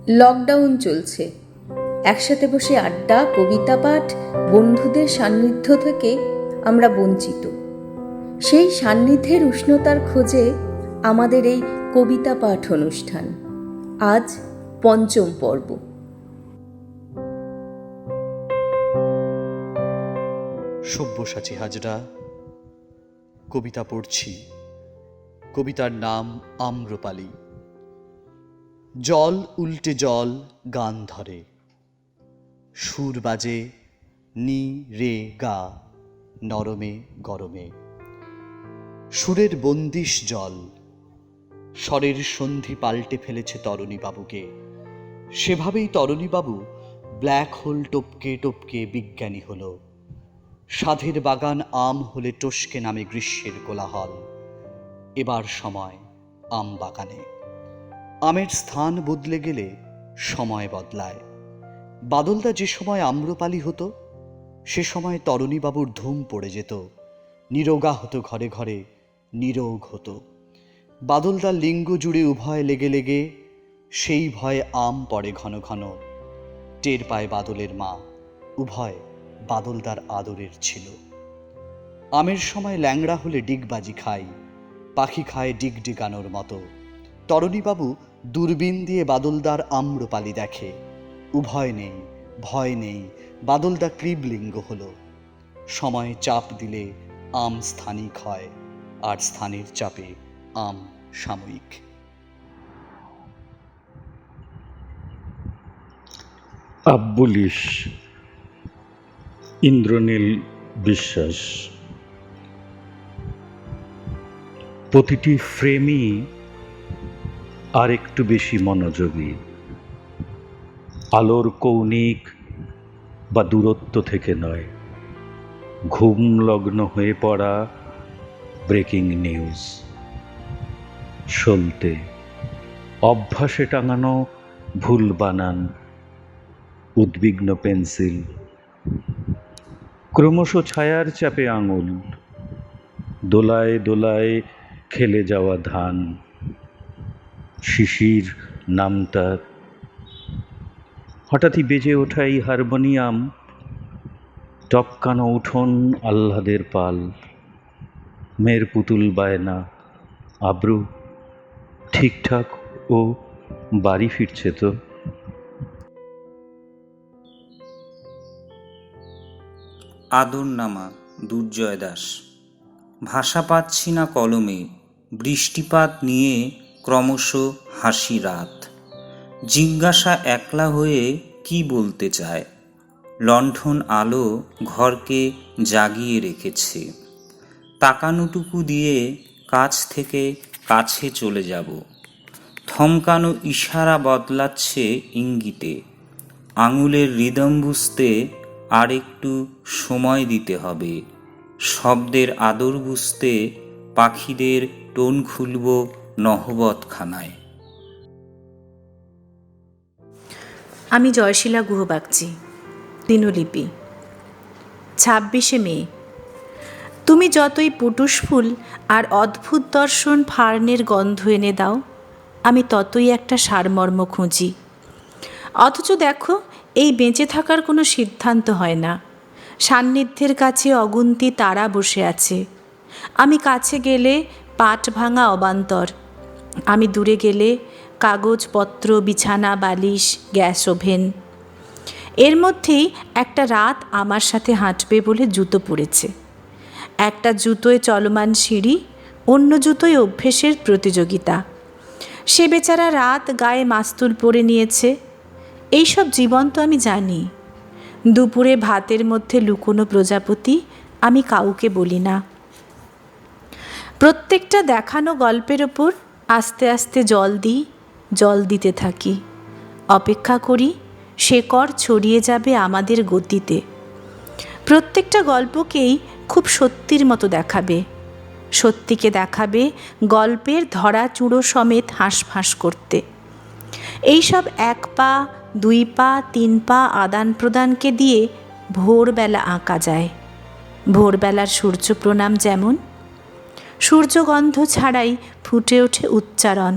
Lockdown চলছে। একসাথে বসে আড্ডা, কবিতা পাঠ, বন্ধুদের সান্নিধ্য থেকে আমরা বঞ্চিত। সেই সান্নিধ্যের উষ্ণতার খোঁজে আমাদের এই কবিতা পাঠ অনুষ্ঠান। আজ পঞ্চম পর্ব। সব্যসাচী হাজরা কবিতা পড়ছি। কবিতার নাম আম্রপালি। জল উল্টে জল গান ধরে, সুর বাজে নি রে গা, নরমে গরমে। সুরের বন্দিশ জল, স্বরের সন্ধি পাল্টে ফেলেছে তরণীবাবুকে। সেভাবেই তরণীবাবু ব্ল্যাক হোল টপকে টপকে বিজ্ঞানী হলো। সাধের বাগান আম হলে টসকে নামে গ্রীষ্মের কোলাহল। এবার সময় আম বাগানে। আমের স্থান বদলে গেলে সময় বদলায়। বাদলদা যে সময় আম্রপালি হতো, সে সময় তরণীবাবুর ধুম পড়ে যেত। নিরোগা হতো ঘরে ঘরে, নিরোগ হতো। বাদলদার লিঙ্গ জুড়ে উভয় লেগে লেগে সেই ভয়ে আম পড়ে ঘন ঘন। টের পায় বাদলের মা, উভয় বাদলদার আদরের ছিল। আমের সময় ল্যাংড়া হলে ডিগবাজি খায়, পাখি খায় ডিগ ডিগানোর মতো। তরণীবাবু দূরবীন দিয়ে বাদলদার আম্রপালি দেখে। উভয় নেই, ভয় নেই, বাদলদা ক্লীবলিঙ্গ হলো। সময় চাপ দিলে আম স্থানিক হয়, আর স্থানের চাপে আম সাময়িক। আব্বুলিশ, ইন্দ্রনীল বিশ্বাস। প্রতিটি ফ্রেমই আর একটু বেশি মনোযোগী। আলোর কৌণিক বা দূরত্ব থেকে নয়, ঘুমলগ্ন হয়ে পড়া ব্রেকিং নিউজ। সলতে, অভ্যাসে টাঙানো ভুল বানান, উদ্বিগ্ন পেন্সিল, ক্রমশ ছায়ার চাপে আঙুল, দোলায় দোলায় খেলে যাওয়া ধান, শিশির নামতার, হঠাৎই বেজে ওঠা এই হারমোনিয়াম, টপকানো উঠোন আহ্লাদের পাল, মেয়ের পুতুল বায়না, আব্রু ঠিকঠাক ও বাড়ি ফিরছে তো। আদরনামা, দুর্জয় দাস। ভাষা পাচ্ছি না কলমে, বৃষ্টিপাত নিয়ে ক্রমশ হাসি রাত। জিজ্ঞাসা একলা হয়ে কি বলতে চায়। লণ্ঠন আলো ঘরকে জাগিয়ে রেখেছে। তাকানোটুকু দিয়ে কাছ থেকে কাছে চলে যাব। থমকানো ইশারা বদলাচ্ছে ইঙ্গিতে। আঙুলের রিদম বুঝতে আর একটু সময় দিতে হবে। শব্দের আদর বুঝতে পাখিদের টোন খুলব নহবতখানায়। আমি জয়শীলা গুহবাগচি, দিনলিপি। 26শে মে। তুমি যতই পুটুস ফুল আর অদ্ভুত দর্শন ফার্নের গন্ধ এনে দাও, আমি ততই একটা সারমর্ম খুঁজি। অথচ দেখো, এই বেঁচে থাকার কোনো সিদ্ধান্ত হয় না। সান্নিধ্যের কাছে অগুন্তি তারা বসে আছে। আমি কাছে গেলে পাট ভাঙা অবান্তর, আমি দূরে গেলে কাগজপত্র, বিছানা, বালিশ, গ্যাস ওভেন। এর মধ্যেই একটা রাত আমার সাথে হাঁটবে বলে জুতো পরেছে। একটা জুতোয় চলমান সিঁড়ি, অন্য জুতোয় অভ্যেসের প্রতিযোগিতা। সে বেচারা রাত গায়ে মাস্তুল পরে নিয়েছে। এইসব জীবন তো আমি জানি। দুপুরে ভাতের মধ্যে লুকোনো প্রজাপতি আমি কাউকে বলি না। প্রত্যেকটা দেখানো গল্পের ওপর আস্তে আস্তে জল দিই, জল দিতে থাকি। অপেক্ষা করি শেকড় ছড়িয়ে যাবে আমাদের গতিতে। প্রত্যেকটা গল্পকেই খুব সত্যির মতো দেখাবে। সত্যিকে দেখাবে গল্পের ধরা চূড়ো সমেত হাঁসফাঁস করতে। এইসব 1 পা 2 পা 3 পা আদান প্রদানকে দিয়ে ভোরবেলা আঁকা যায়। ভোরবেলার সূর্য প্রণাম যেমন। সূর্যগন্ধ ছাড়াই ফুটে ওঠে উচ্চারণ।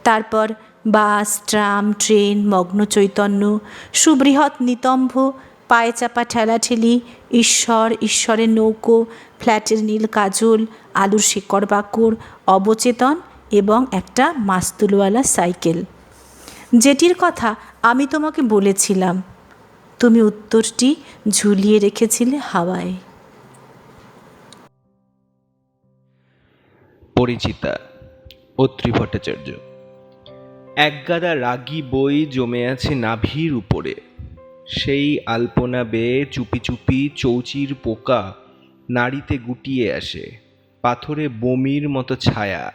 তারপর বাস, ট্রাম, ট্রেন, মগ্ন চৈতন্য, সুবৃহৎ নিতম্ভ, পায়ে চাপা ঠেলাঠেলি, ঈশ্বরের নৌকো, ফ্ল্যাটের নীল কাজল, আলুর শেকড় বাকড়, অবচেতন এবং একটা মাস্তুলওয়ালা সাইকেল, যেটির কথা আমি তোমাকে বলেছিলাম। তুমি উত্তরটি ঝুলিয়ে রেখেছিলে হাওয়ায়। পরিচিতা অত্রি ভট্টাচার্য। একগাদা রাগী বই জমে আছে নাভির উপরে। সেই আলপনা বেয়ে চুপি চুপি চৌচির পোকা নাড়িতে গুটিয়ে আসে, পাথরে বমির মতো ছায়া।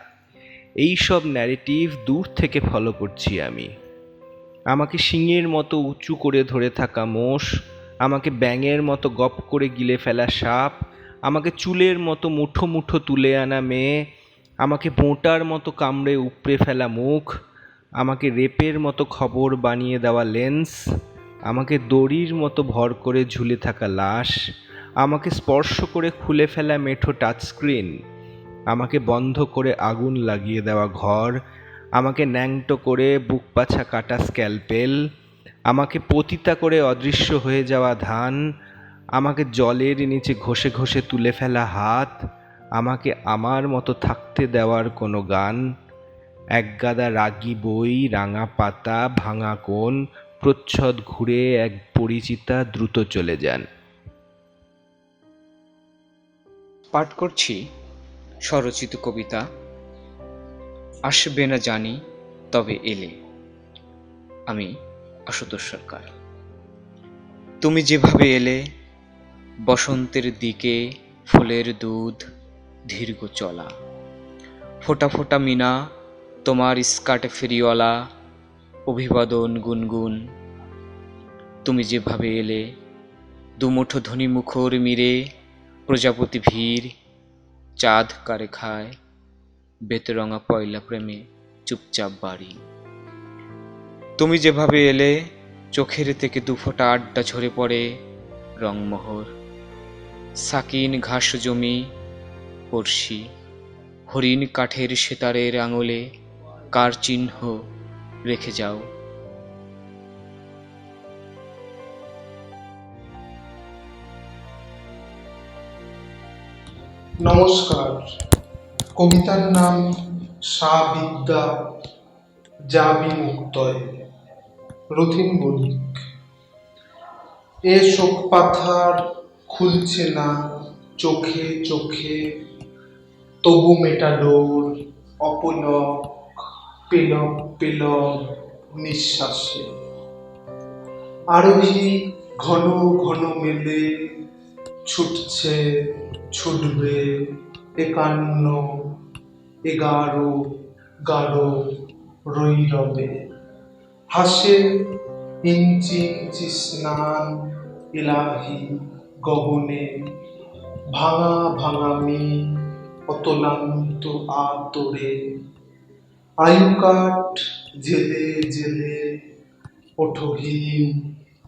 এই সব ন্যারেটিভ দূর থেকে ফলো করছি আমি। আমাকে শিঙের মতো উঁচু করে ধরে থাকা মোষ, আমাকে ব্যাঙের মতো গপ করে গিলে ফেলা সাপ, আমাকে চুলের মতো মুঠো মুঠো তুলে আনা মেয়ে, আমাকে বোঁটার মতো কামড়ে উপড়ে ফেলা মুখ, আমাকে রেপের মতো খবর বানিয়ে দেওয়া লেন্স, আমাকে দড়ির মতো ভর করে ঝুলে থাকা লাশ, আমাকে স্পর্শ করে খুলে ফেলা মেঠো টাচস্ক্রিন, আমাকে বন্ধ করে আগুন লাগিয়ে দেওয়া ঘর, আমাকে ন্যাংটো করে বুক পাছা কাটা স্ক্যালপেল, আমাকে পতিতা করে অদৃশ্য হয়ে যাওয়া ধান, আমাকে জলের নিচে ঘষে ঘষে তুলে ফেলা হাত, আমাকে আমার মতো থাকতে দেওয়ার কোনো গান। একগাদা রাগী বই, রাঙা পাতা, ভাঙা কোণ, প্রচ্ছদ ঘুরে এক পরিচিতা দ্রুত চলে যান। পাঠ করছি স্বরচিত কবিতা আসবে না জানি তবে এলে। আমি আশুতোষ সরকার। তুমি যেভাবে এলে, বসন্তের দিকে ফুলের দুধ, দীর্ঘ চলা, ফোটা ফোটা মিনা, তোমার স্কার্টে ফেরিওয়ালা, অভিবাদন গুনগুন। তুমি যেভাবে এলে, দুমুঠো ধনী মুখর মিরে, প্রজাপতি ভিড়, চাঁদ কারে খায়, বেতরঙা পয়লা প্রেমে চুপচাপ বাড়ি। তুমি যেভাবে এলে, চোখের থেকে দুফোঁটা আড্ডা ঝরে পড়ে, রংমোহর, সাকিন ঘাস জমি, পড়শি, হরিণ কাঠের সেতারের আঙুলে কার চিহ্ন রেখে যাও। নমস্কার। কবিতার নাম সাবিদ্যা যা বিমুক্তয়, রথিন বণিক। এ শোক পাথার খুলছে না চোখে চোখে, তবু মেটাডোর অপলক পেলক পেলক নিঃশ্বাসে। আরোহী ঘন ঘন মেলে ছুটছে, ছুটবে ৫১, ১১ গাঢ় রৈরবে। হাসে ইঞ্চি ইঞ্চি স্নান এলাহি গগনে, ভাঙা ভাঙামি অতলান্ত আতরে। আয়ুকাঠ জেলে জেলে ওঠহীন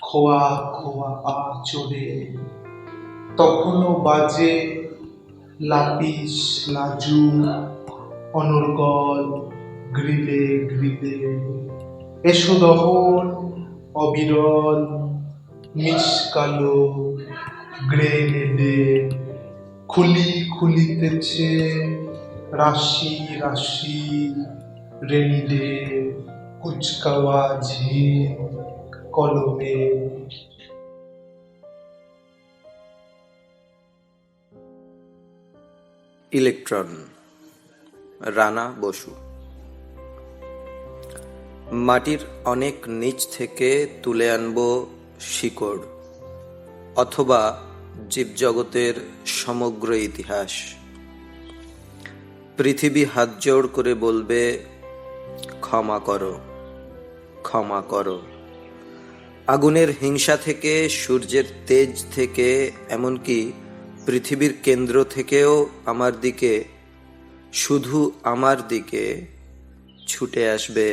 খোয়া খোয়া আচরে। তখনও বাজে লাপিস লাজু অনর্গল গ্রিলে গ্রিলে। এসো দহন অবিরল মিসকালো গ্রেনেডে। খুলি খুলিতেছে রাশি রাশি রেনিডে, কুচকাওয়া ঝিল কলমে। ইলেকট্রন, রানা বসু। মাটির অনেক নিচ থেকে তুলে আনব শিকড়, অথবা জীবজগতের সমগ্র ইতিহাস। পৃথিবী হাতজোড় করে বলবে, ক্ষমা করো, ক্ষমা করো। আগুনের হিংসা থেকে, সূর্যের তেজ থেকে, এমনকি পৃথিবীর কেন্দ্র থেকেও আমার দিকে, শুধু আমার দিকে ছুটে আসবে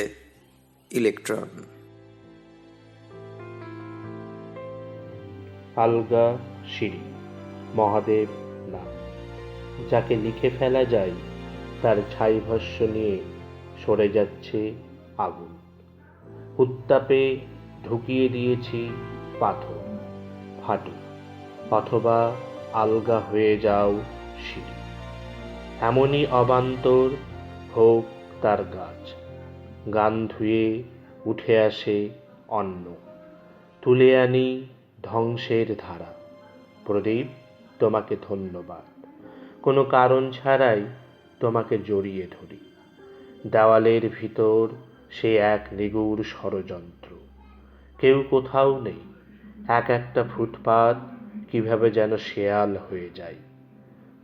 ইলেকট্রন। আলগা সিঁড়ি, মহাদেব নাম। যাকে লিখে ফেলা যায়, তার ছাই ভস্য নিয়ে সরে যাচ্ছে আগুন। উত্তাপে ঢুকিয়ে দিয়েছি পাথর, ফাটুক অথবা আলগা হয়ে যাও সিঁড়ি। এমনই অবান্তর হোক তার গাছ, গান ধুয়ে উঠে আসে অন্ন, তুলে আনি ধ্বংসের ধারা। প্রদীপ, তোমাকে ধন্যবাদ। কোনো কারণ ছাড়াই তোমাকে জড়িয়ে ধরি। দেওয়ালের ভিতর সে এক নিগুড় ষড়যন্ত্র। কেউ কোথাও নেই, এক একটা ফুটপাত কিভাবে যেন শেয়াল হয়ে যায়,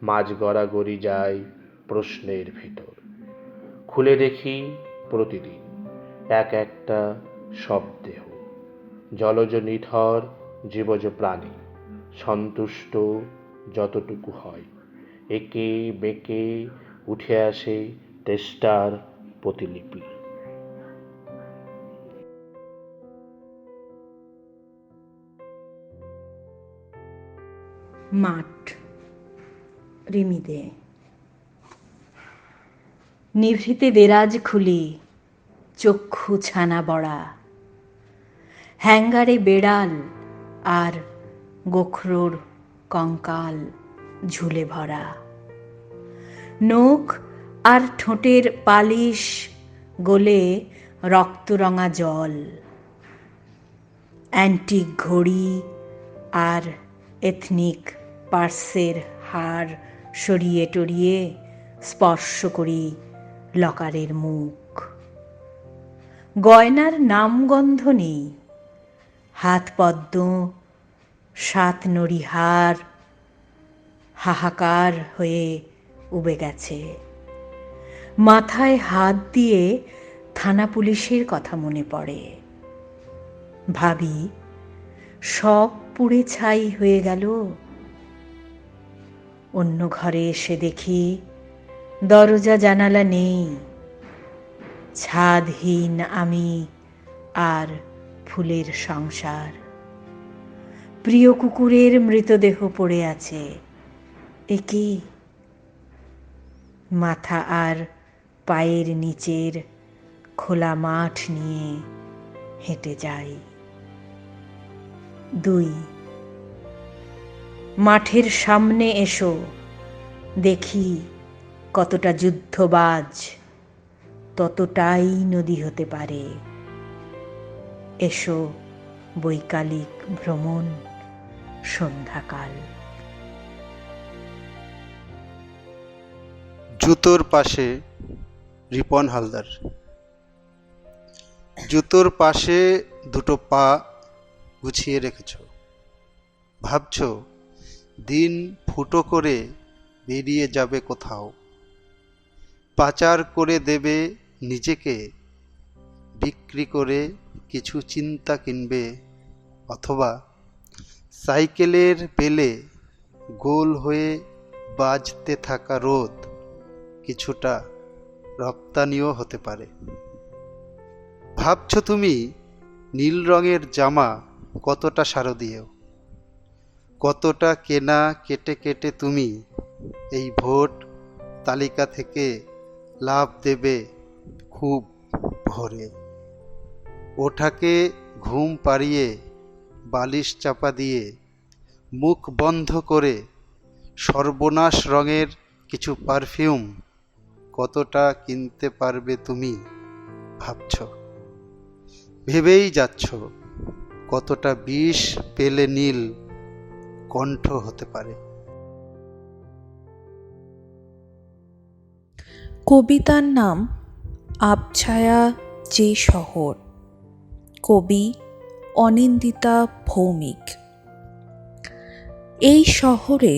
মাঝ গড়াগড়ি যায় প্রশ্নের ভিতর। খুলে দেখি প্রতিদিন এক একটা শবদেহ, জলজ নিথর জীবজ প্রাণী, সন্তুষ্ট যতটুকু হয়। একে বেঁকে উঠে আসে তেষ্টার প্রতিলিপি। মাঠ, রিমি দে। নিভৃতে দেরাজ খুলি, চক্ষু ছানা বড়া, হ্যাঙ্গারে বেড়াল আর গোখরোর কঙ্কাল ঝুলে ভরা। নখ আর ঠোঁটের পালিশ গলে রক্তরঙা জল, অ্যান্টিক ঘড়ি আর এথনিক পার্সের হার সরিয়ে টরিয়ে স্পর্শ করি লকারের মুখ। গয়নার নামগন্ধ নেই, হাত পদ্ম, সাত নড়িহার হাহাকার হয়ে উবে গেছে। মাথায় হাত দিয়ে থানা পুলিশের কথা মনে পড়ে। ভাবি, সব পুড়ে ছাই হয়ে গেল। অন্য ঘরে এসে দেখি দরজা জানালা নেই, ছাদহীন আমি আর ফুলের সংসার। প্রিয় কুকুরের মৃতদেহ পড়ে আছে। এ কি? মাথা আর পায়ের নিচের খোলা মাঠ নিয়ে হেঁটে যাই। 2 মাঠের সামনে এসো, দেখি কতটা যুদ্ধবাজ, ততটাই নদী হতে পারে। এসো বৈকালিক ভ্রমণ, সন্ধ্যাকাল। জুতোর পাশে, রিপন হালদার। জুতোর পাশে দুটো পা গুছিয়ে রেখেছ, ভাবছ দিন ফুটো করে বেরিয়ে যাবে কোথাও, পাচার করে দেবে নিজেকে, বিক্রি করে কিছু চিন্তা কিনবে, অথবা সাইকেলের বেলে গোল হয়ে বাজতে থাকা রোদ কিছুটা রপ্তানিও হতে পারে। ভাবছ তুমি নীল রঙের জামা কতটা শারদীয়, কতটা কেনা কেটে কেটে তুমি এই ভোট তালিকা থেকে লাভ দেবে খুব ভোরে। ওঠাকে ঘুম পাড়িয়ে বালিশ চাপা দিয়ে মুখ বন্ধ করে সর্বনাশ রঙের কিছু পারফিউম কতটা কিনতে পারবে তুমি ভাবছ। ভেবেই যাচ্ছ কতটা বিষ পেলে নীল কণ্ঠ হতে পারে। কবিতার নাম আবছায়া যে শহর, কবি অনিন্দিতা ভৌমিক। এই শহরে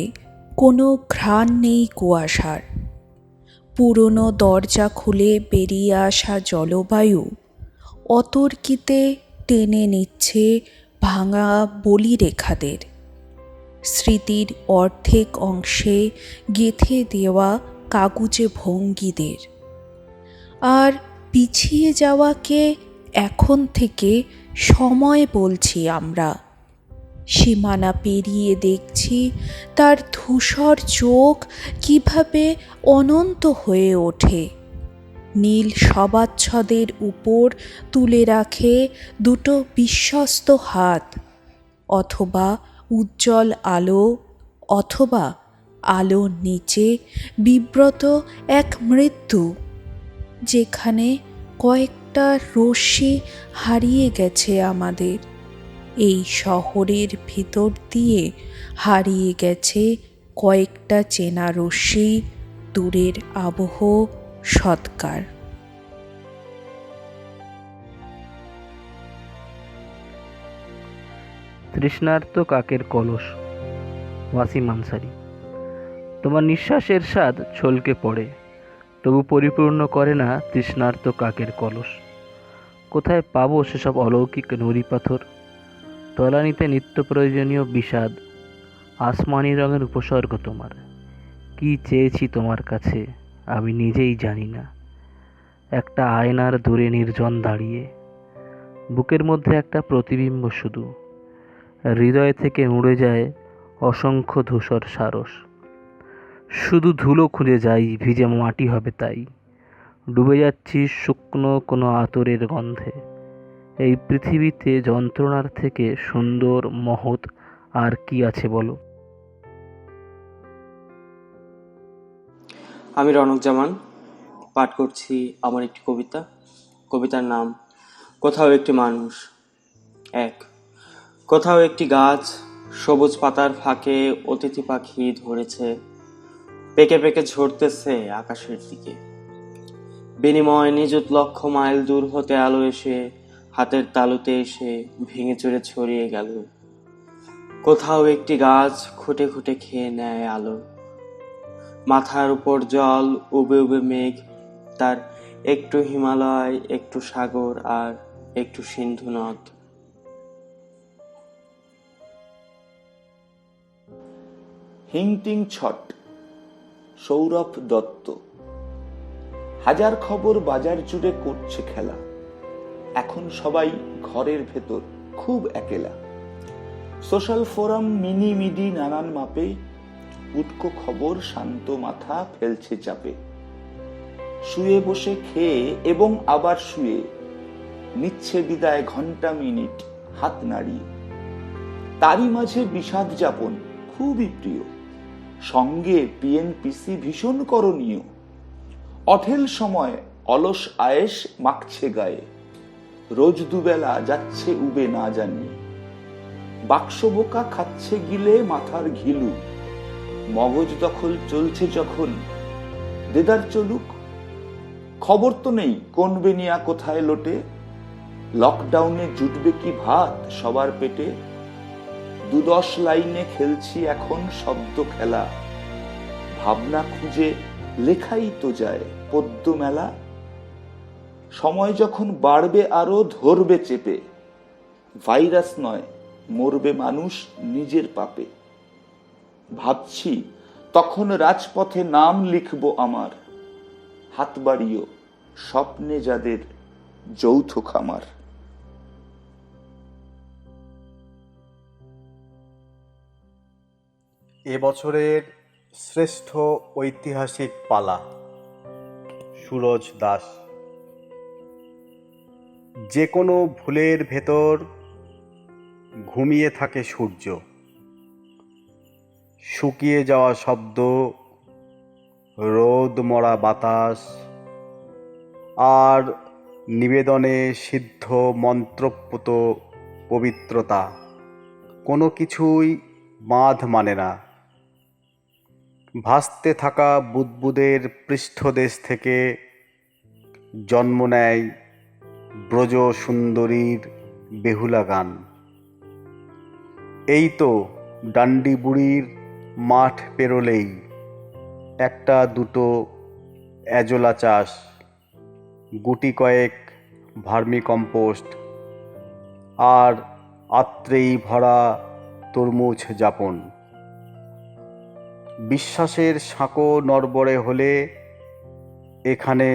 কোনো ঘ্রাণ নেই কুয়াশার। পুরনো দরজা খুলে বেরিয়ে আসা জলবায়ু অতর্কিতে টেনে নিচ্ছে ভাঙা বলিরেখাদের, স্মৃতির অর্ধেক অংশে গেঁথে দেওয়া কাগুজে ভঙ্গিদের। আর পিছিয়ে যাওয়াকে এখন থেকে সময় বলছি আমরা। সীমানা পেরিয়ে দেখছি তার ধূসর চোখ কিভাবে অনন্ত হয়ে ওঠে। নীল সবাচ্ছদের উপর তুলে রাখে দুটো বিশ্বস্ত হাত, অথবা উজ্জ্বল আলো, অথবা আলোর নিচে বিব্রত এক মৃত্যু, যেখানে কয়েকটা রশ্মি হারিয়ে গেছে আমাদের। এই শহরের ভিতর দিয়ে হারিয়ে গেছে কয়েকটা চেনা রশ্মি, দূরের আবহ, সৎকার। তৃষ্ণার্ত কাকের কলস, ওয়াসিম আনসারি। তোমার নিঃশ্বাসের স্বাদ ছলকে পড়ে, তবু পরিপূর্ণ করে না তৃষ্ণার্ত কাকের কলস। কোথায় পাবো সেসব অলৌকিক নুড়ি পাথর? তলানিতে নিত্য প্রয়োজনীয় বিষাদ, আসমানি রঙের উপসর্গ তোমার। কি চেয়েছি তোমার কাছে আমি নিজেই জানি না। একটা আয়নার দূরে নির্জন দাঁড়িয়ে, বুকের মধ্যে একটা প্রতিবিম্ব শুধু। হৃদয় থেকে উড়ে যায় অসংখ্য ধূসর সারস। শুধু ধুলো খুঁজে যাই, ভিজে মাটি হবে তাই। ডুবে যাচ্ছি শুকনো কোনো আতরের গন্ধে। এই পৃথিবীতে যন্ত্রণার থেকে সুন্দর, মহৎ আর কি আছে বলো? আমি রনক জামান পাঠ করছি আমার একটি কবিতা। কবিতার নাম কোথাও একটি মানুষ। কোথাও একটি গাছ, সবুজ পাতার ফাঁকে অতিথি পাখি ধরেছে, পেকে পেকে ঝরতেছে আকাশের দিকে। বিনিময় নিযুত লক্ষ মাইল দূর হতে আলো এসে হাতের তালুতে এসে ভেঙে চুরে ছড়িয়ে গেল। কোথাও একটি গাছ খুঁটে খুঁটে খেয়ে নেয় আলো। মাথার উপর জল, উবে উবে মেঘ, তার একটু হিমালয়, একটু সাগর আর একটু সিন্ধু নদ। হিংটিং ছট, সৌরভ দত্ত। হাজার খবর বাজার জুড়ে করছে খেলা, এখন সবাই ঘরের ভেতর খুব একেলা। সোশ্যাল ফোরাম, মিনি মিডি নানান মাপে, উটকো খবর শান্ত মাথা ফেলছে চাপে। শুয়ে বসে খেয়ে এবং আবার শুয়ে নিচ্ছে বিদায় ঘন্টা মিনিট হাত নাড়িয়ে। তারই মাঝে বিষাদ যাপন খুবই প্রিয়, সঙ্গে পিএনপিসি ভীষণ করণীয়। অঢেল সময় অলস আয়েশ মাখছে গায়ে, রোজ দুবেলা যাচ্ছে উবে না জানিয়ে। বাক্স বোকা খাচ্ছে গিলে মাথার ঘিলু, মগজ দখল চলছে যখন দেদার চলুক। খবর তো নেই কোন বেনিয়া কোথায় লোটে, লকডাউনে জুটবে কি ভাত সবার পেটে। ২-১০ লাইনে খেলছি এখন শব্দ খেলা, ভাবনা খুঁজে লেখাই তো যায় পদ্য মেলা। সময় যখন বাড়বে আরো ধরবে চেপে, ভাইরাস নয় মরবে মানুষ নিজের পাপে। ভাবছি তখন রাজপথে নাম লিখব আমার, হাত বাড়িও স্বপ্নে যাদের যৌথ খামার। এবছরের শ্রেষ্ঠ ঐতিহাসিক পালা, সুরজ দাস। যে কোনো ভুলের ভেতর ঘুমিয়ে থাকে সূর্য, শুকিয়ে যাওয়া শব্দ, রোদ মরা বাতাস আর নিবেদনে সিদ্ধ মন্ত্রপুত পবিত্রতা, কোনো কিছুই বাঁধ মানে না। ভাসতে থাকা বুদ্বুদের পৃষ্ঠদেশ থেকে জন্ম নেয় ব্রজ সুন্দরীর বেহুলা গান। এই তো ডান্ডি বুড়ির মাঠ পেরোলেই একটা দুটো অ্যাজোলা চাষ, গুটি কয়েক ভার্মি কম্পোস্ট আর আত্রেই ভরা তরমুজ যাপন। বিশ্বাসের সাঁকো নড়বড়ে হলে এখানে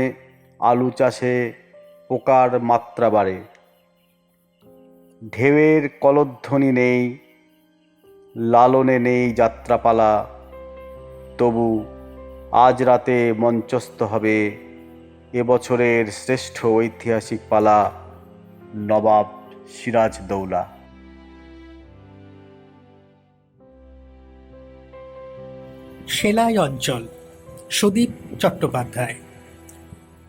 আলু চাষে পোকার মাত্রা বাড়ে। ঢেউয়ের কলধ্বনি নেই, লালনে নেই যাত্রাপালা, তবু আজ রাতে মঞ্চস্থ হবে এবছরের শ্রেষ্ঠ ঐতিহাসিক পালা নবাব সিরাজদৌলা। সেলাই অঞ্চল, সুদীপ চট্টোপাধ্যায়।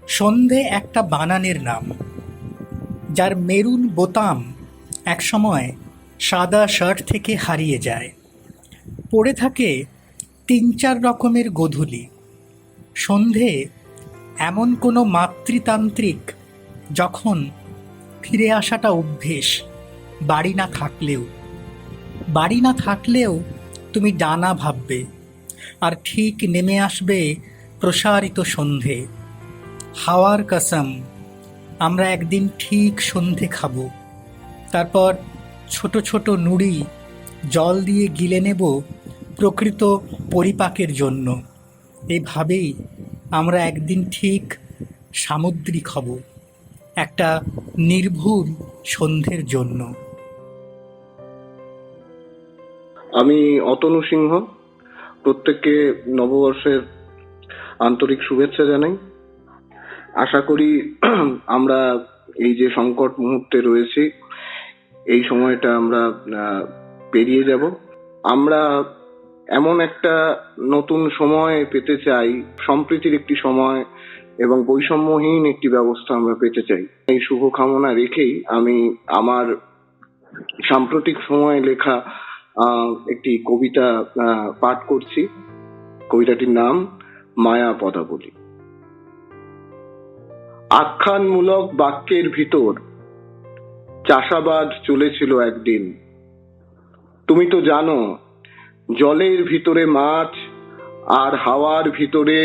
সন্ধে একটা বানানের নাম, যার মেরুন বোতাম একসময় সাদা শার্ট থেকে হারিয়ে যায়। পড়ে থাকে ৩-৪ রকমের গোধূলি। সন্ধে এমন কোনো মাতৃতান্ত্রিক যখন ফিরে আসাটা অভ্যেস, বাড়ি না থাকলেও তুমি ডানা ভাববে, আর ঠিক নেমে আসবে প্রসারিত সন্ধে। হাওয়ার কসম, আমরা একদিন ঠিক সন্ধে খাবো, তারপর ছোট ছোট নুড়ি জল দিয়ে গিলে নেব প্রকৃত পরিপাকের জন্য। এভাবেই আমরা একদিন ঠিক সামুদ্রিক হব, একটা নির্ভুল সন্ধ্যের জন্য। আমি অতনু সিংহ, প্রত্যেককে নববর্ষের আন্তরিক শুভেচ্ছা জানাই। আশা করি আমরা এই যে সংকট মুহূর্তে রয়েছি, এই সময়টা আমরা পেরিয়ে যাব। আমরা এমন একটা নতুন সময় পেতে চাই, সম্প্রীতির একটি সময় এবং বৈষম্যহীন একটি ব্যবস্থা আমরা পেতে চাই। এই শুভকামনা রেখেই আমি আমার সাম্প্রতিক সময়ে লেখা একটি কবিতা পাঠ করছি। কবিতাটির নাম মায়া পদাবলী। আখ্যানমূলক বাক্যের ভিতর চাষাবাদ চলেছিল একদিন। তুমি তো জানো, জলের ভিতরে মাছ আর হাওয়ার ভিতরে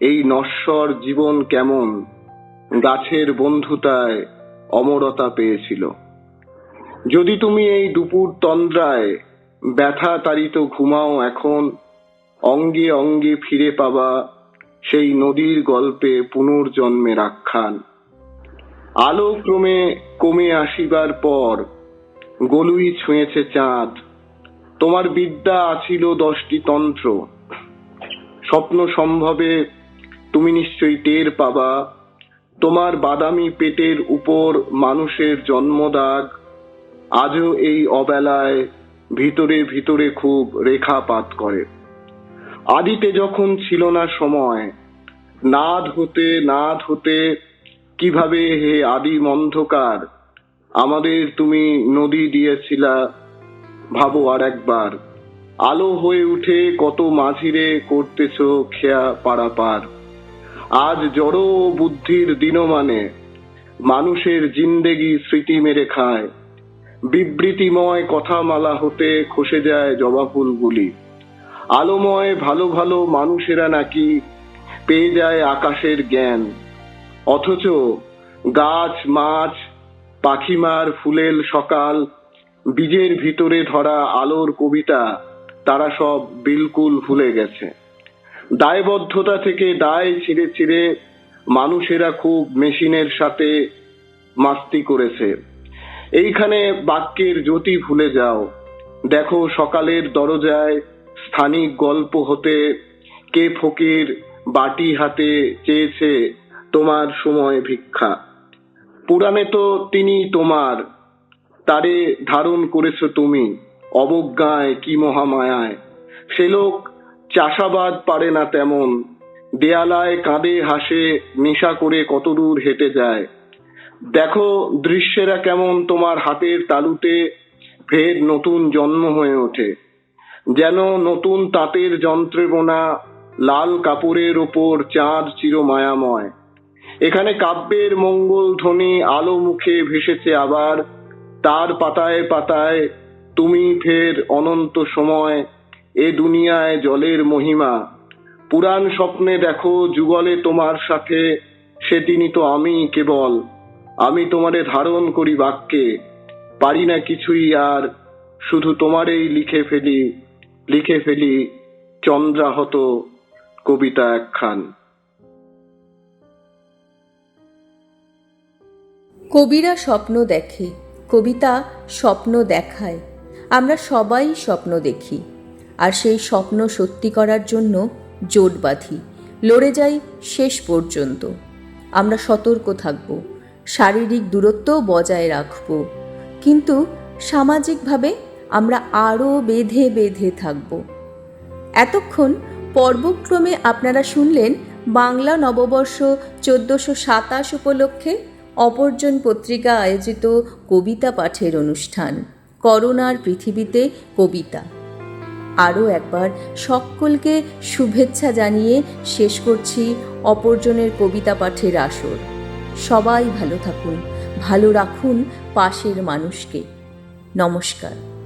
এই নশ্বর জীবন কেমন গাছের বন্ধুতায় অমরতা পেয়েছিল। যদি তুমি এই দুপুর তন্দ্রায় ব্যথা তাড়িত ঘুমাও এখন, অঙ্গে অঙ্গে ফিরে পাবা সেই নদীর গল্পে পুনর্জন্মের আখ্যান। আলো ক্রমে কমে আসিবার পর গলুই ছুঁয়েছে চাঁদ। তোমার বিদ্যা আছিল 10টি তন্ত্র। স্বপ্ন সম্ভবে তুমি নিশ্চয়ই টের পাবা তোমার বাদামি পেটের উপর মানুষের জন্মদাগ আজও এই অবেলায় ভিতরে ভিতরে খুব রেখাপাত করে। আদিতে যখন ছিল না সময়, নাদ হতে কিভাবে হে আদিম অন্ধকার আমাদের তুমি নদী দিয়েছিলা ভাবো আর একবার। আলো হয়ে উঠে কত মাঝিরে করতেছ খেয়া পারাপার। আজ জড় বুদ্ধির দিনমানে মানুষের জিন্দেগি স্মৃতি মেরে খায়। বিবৃতিময় কথামালা হতে খসে যায় জবা ফুলগুলি। আলোময় ভালো ভালো মানুষেরা নাকি পেয়ে যায় আকাশের জ্ঞান, অথচ গাছ মাছ পাখিমার ফুলেল সকাল বীজের ভিতরে ধরা আলোর কবিতা তারা সব বিলকুল ভুলে গেছে। দায়বদ্ধতা থেকে দায় ছিঁড়ে ছিঁড়ে মানুষেরা খুব মেশিনের সাথে মাস্তি করেছে। এইখানে বাক্যের জ্যোতি ভুলে যাও। দেখো সকালের দরজায় স্থানিক গল্প হতে কে ফকির বাটি হাতে চেয়েছে তোমার সময় ভিক্ষা। পুরাণে তো তিনি তোমার, তারে ধারণ করেছ তুমি অবজ্ঞায় কি মহামায়ায়। সে লোক চাষাবাদ পারে না তেমন, দেয়ালায় কাঁদে হাসে নেশা করে কতদূর হেঁটে যায়। দেখো দৃশ্যেরা কেমন তোমার হাতের তালুতে ফের নতুন জন্ম হয়ে ওঠে, যেন নতুন তাঁতের যন্ত্রে বোনা লাল কাপড়ের ওপর চাঁদ চির মায়াময়। এখানে কাব্যের মঙ্গল ধ্বনি আলো মুখে ভেসেছে আবার, তার পাতায় পাতায় তুমি ফের অনন্ত সময়। এ দুনিয়ায় জলের মহিমা পুরাণ স্বপ্নে দেখো যুগলে তোমার সাথে, সেদিনই তো আমি কেবল। আমি তোমারে ধারণ করি বাক্যে, পারি না কিছুই আর, শুধু তোমারেই লিখে ফেলি চন্দ্রাহত কবিতা একখান। কবিরা স্বপ্ন দেখে, কবিতা স্বপ্ন দেখায়। আমরা সবাই স্বপ্ন দেখি, আর সেই স্বপ্ন সত্যি করার জন্য জোট বাঁধি, লড়ে যাই শেষ পর্যন্ত। আমরা সতর্ক থাকব, শারীরিক দূরত্ব বজায় রাখব, কিন্তু সামাজিকভাবে আমরা আরও বেঁধে বেঁধে থাকব। এতক্ষণ পর্বক্রমে আপনারা শুনলেন বাংলা নববর্ষ 1427 উপলক্ষে অপরজন পত্রিকা আয়োজিত কবিতা পাঠের অনুষ্ঠান করোনার পৃথিবীতে কবিতা। আরও একবার সকলকে শুভেচ্ছা জানিয়ে শেষ করছি অপরজনের কবিতা পাঠের আসর। সবাই ভালো থাকুন, ভালো রাখুন পাশের মানুষকে। নমস্কার।